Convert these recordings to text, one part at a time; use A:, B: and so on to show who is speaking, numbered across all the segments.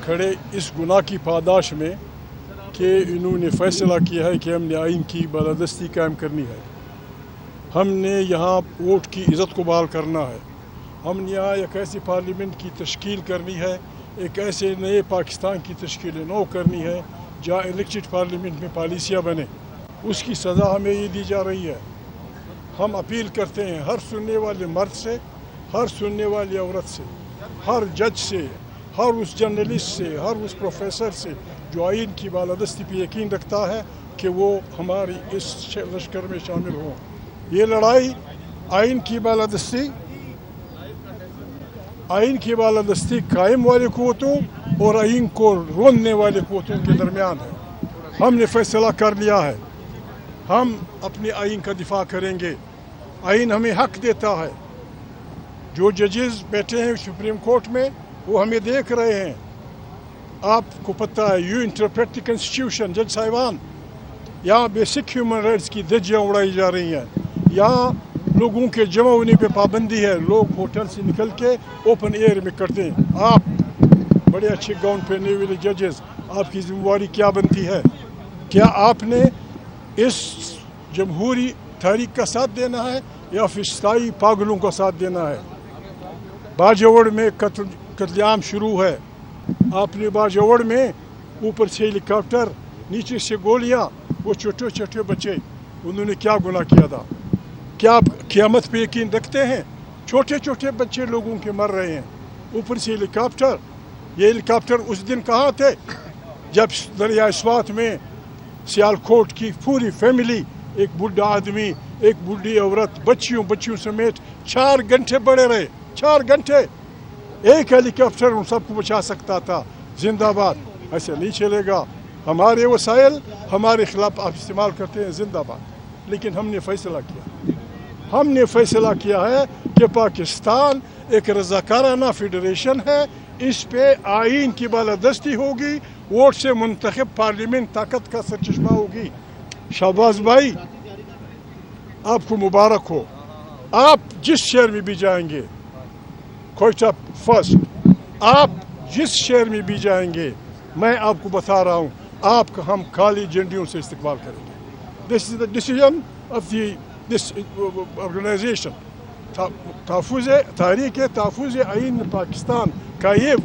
A: खड़े इस गुनाह की पादाश में कि इन्होंने फ़ैसला किया है कि हमने आइन की बालादस्ती कायम करनी है। हमने यहाँ वोट की इज़्ज़त को बहाल करना है। हमने यहाँ एक ऐसी पार्लियामेंट की तश्कील करनी है, एक ऐसे नए पाकिस्तान की तश्कील नौ करनी है जहाँ इलेक्टेड पार्लियामेंट में पॉलिसियाँ बने। उसकी सज़ा हमें ये दी जा रही है। हम अपील करते हैं हर सुनने वाले मर्द से, हर सुनने वाली औरत से, हर जज से, हर उस जर्नलिस्ट से, हर उस प्रोफेसर से जो आइन की बालादस्ती पे यकीन रखता है कि वो हमारी इस लश्कर में शामिल हों। ये लड़ाई आइन की बालादस्ती कायम वाले क़ुव्वतों और आइन को रोनने वाले क़ुव्वतों के दरमियान है। हमने फ़ैसला कर लिया है, हम अपने आइन का दिफा करेंगे। आइन हमें हक देता है। जो जजेस बैठे हैं सुप्रीम कोर्ट में वो हमें देख रहे हैं। आपको पता है, यू इंटरप्रेट द कॉन्स्टिट्यूशन। जज साहिबान, यहाँ बेसिक ह्यूमन राइट्स की धज्जियाँ उड़ाई जा रही हैं। यहाँ लोगों के जमा होने पे पाबंदी है। लोग होटल से निकल के ओपन एयर में करते हैं। आप बड़े अच्छे गाउन पहने हुए जजेस, आपकी जिम्मेवारी क्या बनती है? क्या आपने इस जमहूरी तहरीक का साथ देना है या फिस्ताई पागलों का साथ देना है? बाजवड़ में कत्लेआम शुरू है। आपने बाजवड़ में ऊपर से हेलीकॉप्टर, नीचे से गोलियां, वो छोटे छोटे बच्चे, उन्होंने क्या गुनाह किया था? क्या आप क़यामत पे यकीन रखते हैं? छोटे छोटे बच्चे लोगों के मर रहे हैं, ऊपर से हेलीकॉप्टर। ये हेलीकॉप्टर उस दिन कहाँ थे जब दरिया स्वात में सियालकोट की पूरी फैमिली, एक बुढ़ा आदमी, एक बूढ़ी औरत, बच्चियों समेत 4 घंटे पड़े रहे। 4 घंटे एक हेलीकॉप्टर उन सबको बचा सकता था। जिंदाबाद। ऐसे नहीं चलेगा। हमारे वसाइल हमारे खिलाफ आप इस्तेमाल करते हैं, जिंदाबाद। लेकिन हमने फ़ैसला किया है कि पाकिस्तान एक रज़ाकाराना फेडरेशन है। इस पे आइन की बालादस्ती होगी, वोट से मुंतखब पार्लियामेंट ताकत का सरचश्मा होगी। शाहबाज भाई, आपको मुबारक हो। आप जिस शहर में भी जाएंगे, कोयटा फर्स्ट, आप जिस शहर में भी जाएंगे, मैं आपको बता रहा हूँ, आपका हम काली झंडियों से इस्तकबाल करेंगे। This is the decision of this organization. तहफ़्फ़ुज़ आइन पाकिस्तान का ये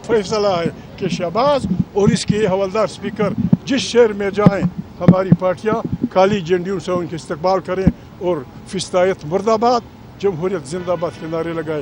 A: फैसला है कि शहबाज और इसके हवलदार स्पीकर जिस शहर में जाएं, हमारी पार्टियाँ काली झंडियों से उनके इस्तकबाल करें और फिस्तायत मुर्दाबाद, जमहूरियत जिंदाबाद के नारे लगाए।